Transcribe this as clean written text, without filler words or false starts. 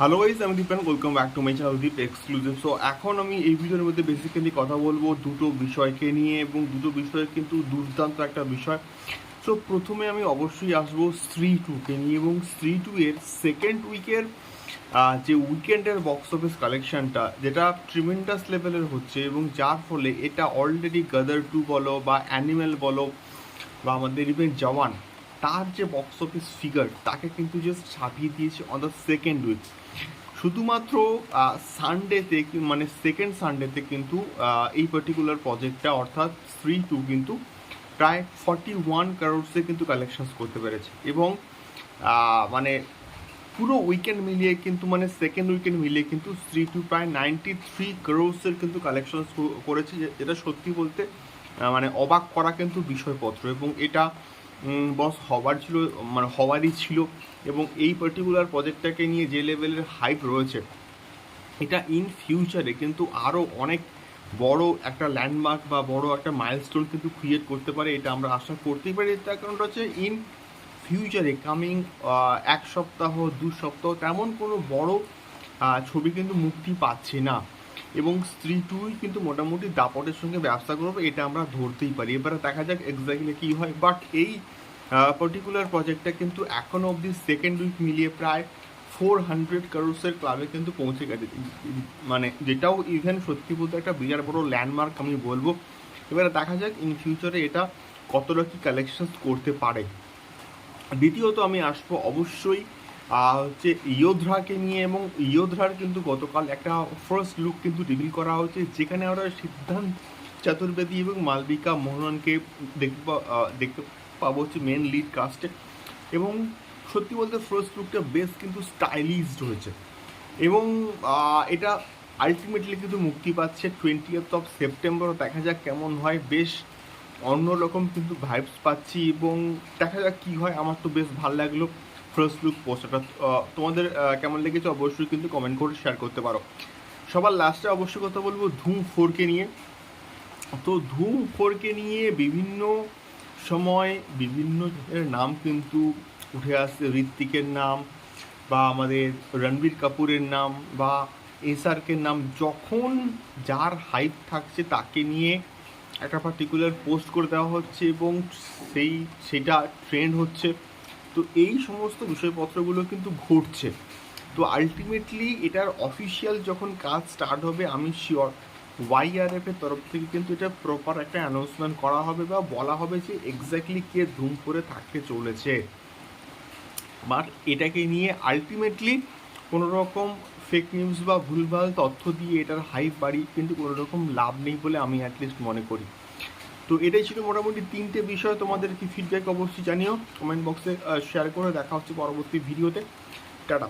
Hello guys, আমি Dipan. Welcome back to my channel Deep exclusive. So এখন আমি এই ভিডিওর মধ্যে বেসিক্যালি কথা বলবো দুটো বিষয়কে নিয়ে, এবং দুটো বিষয় কিন্তু দুর্দান্ত একটা বিষয়। সো প্রথমে আমি অবশ্যই আসবো স্ত্রী টুকে নিয়ে, এবং স্ত্রী টু এর সেকেন্ড উইকের যে উইকেন্ডের বক্স অফিস কালেকশনটা, যেটা ট্রিমেন্ডাস লেভেলের হচ্ছে, এবং যার ফলে এটা অলরেডি গাদার টু বলো বা অ্যানিমেল বলো বা আমাদের ইভেন জওয়ান, তার যে বক্স অফিস ফিগার তাকে কিন্তু জাস্ট ছাপিয়ে দিয়েছে অন দ্য সেকেন্ড উইক। শুধুমাত্র সানডেতে, মানে সেকেন্ড সানডেতে কিন্তু এই পার্টিকুলার প্রজেক্টটা অর্থাৎ স্ত্রী টু কিন্তু প্রায় 41 কারোর্সে কিন্তু কালেকশনস করতে পেরেছে, এবং মানে পুরো উইকেন্ড মিলিয়ে কিন্তু, মানে সেকেন্ড উইকেন্ড মিলিয়ে কিন্তু স্ত্রী টু প্রায় 93 কারোর্সের কিন্তু কালেকশনস করেছে, যেটা সত্যি বলতে মানে অবাক করা কিন্তু বিষয়পত্র। এবং এটা বস হওয়ার ছিল, মানে হওয়ারই ছিল। এবং এই পার্টিকুলার প্রজেক্টটাকে নিয়ে যে লেভেলের হাইপ রয়েছে, এটা ইন ফিউচারে কিন্তু আরও অনেক বড় একটা ল্যান্ডমার্ক বা বড় একটা মাইলস্টোন কিন্তু ক্রিয়েট করতে পারে, এটা আমরা আশা করতেই পারি। তার কারণটা হচ্ছে ইন ফিউচারে কামিং এক সপ্তাহ দু সপ্তাহ তেমন কোনো বড় ছবি কিন্তু মুক্তি পাচ্ছে না, এবং স্ত্রী টুই কিন্তু মোটামুটি দাপটের সঙ্গে ব্যবসা করবে, এটা আমরা ধরতেই পারি। এবারে দেখা যাক এক্স্যাক্টলি কী হয়। বাট এই পার্টিকুলার প্রজেক্টটা কিন্তু এখনও অবধি সেকেন্ড উইক মিলিয়ে প্রায় 400 কারোর্সের ক্লাবে কিন্তু পৌঁছে গেছে, মানে যেটাও ইভেন সত্যি বলতে একটা বিরাট বড় ল্যান্ডমার্ক আমি বলবো। এবারে দেখা যাক ইন ফিউচারে এটা কতটা কি কালেকশন করতে পারে। দ্বিতীয়ত আমি আসবো অবশ্যই হচ্ছে ইয়োধরাকে নিয়ে, এবং ইয়োধরার কিন্তু গতকাল একটা ফার্স্ট লুক কিন্তু রিভিল করা হয়েছে, যেখানে আমরা সিদ্ধান্ত চতুর্বেদী এবং মালবিকা মোহনকে দেখতে পাবো হচ্ছে মেন লিড কাস্টে। এবং সত্যি বলতে ফার্স্ট লুকটা বেশ কিন্তু স্টাইলিশড হয়েছে, এবং এটা আলটিমেটলি কিন্তু মুক্তি পাচ্ছে 20th অফ সেপ্টেম্বর। দেখা যাক কেমন হয়, বেশ অন্যরকম কিন্তু ভাইবস পাচ্ছি, এবং দেখা যাক কী হয়। আমার তো বেশ ভালো লাগলো ফার্স্ট লুক পোস্টারটা। তোমাদের কেমন লেগেছে অবশ্যই কিন্তু কমেন্ট করে শেয়ার করতে পারো। সবার লাস্টে অবশ্যই কথা বলবো ধুম 4কে নিয়ে। তো ধুম 4কে নিয়ে বিভিন্ন সময় বিভিন্ন নাম কিন্তু উঠে আসছে, ঋত্বিকের নাম বা আমাদের রণবীর কাপুরের নাম বা এসআরকের নাম। যখন যার হাইপ থাকছে তাকে নিয়ে একটা পার্টিকুলার পোস্ট করে দেওয়া হচ্ছে, এবং সেটা ট্রেন্ড হচ্ছে। তো এই সমস্ত বিষয়পত্রগুলো কিন্তু ঘটছে। তো আলটিমেটলি এটার অফিসিয়াল যখন কাজ স্টার্ট হবে, আমি শিওর ওয়াইআরএফ এর তরফ থেকে কিন্তু এটা প্রপার একটা অ্যানাউন্সমেন্ট করা হবে বা বলা হবে যে এক্স্যাক্টলি কে ধুম করে থাকতে চলেছে। বাট এটাকে নিয়ে আলটিমেটলি কোনো রকম ফেক নিউজ বা ভুলভাল তথ্য দিয়ে এটার হাইপ বাড়িয়ে কিন্তু কোনো রকম লাভ নেই বলে আমি অ্যাটলিস্ট মনে করি। তো এটাই ছিল মোটামুটি তিনটে বিষয়। তোমাদের কি ফিডব্যাক অবশ্যই জানিও কমেন্ট বক্সে শেয়ার করে। দেখা হচ্ছে পরবর্তী ভিডিওতে। টাটা।